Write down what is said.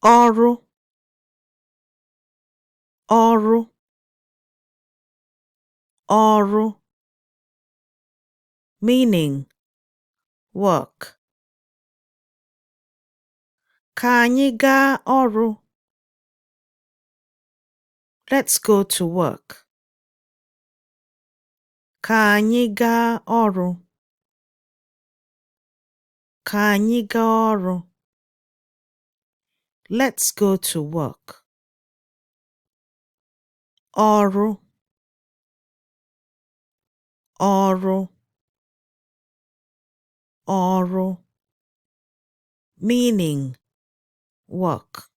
ọrụ ọrụ ọrụ meaning work. Ka anyị gaa ọrụ. Let's go to work. Ka anyị gaa ọrụ. Ka anyị gaa ọrụ. Let's go to work. Ọrụ ọrụ ọrụ meaning work.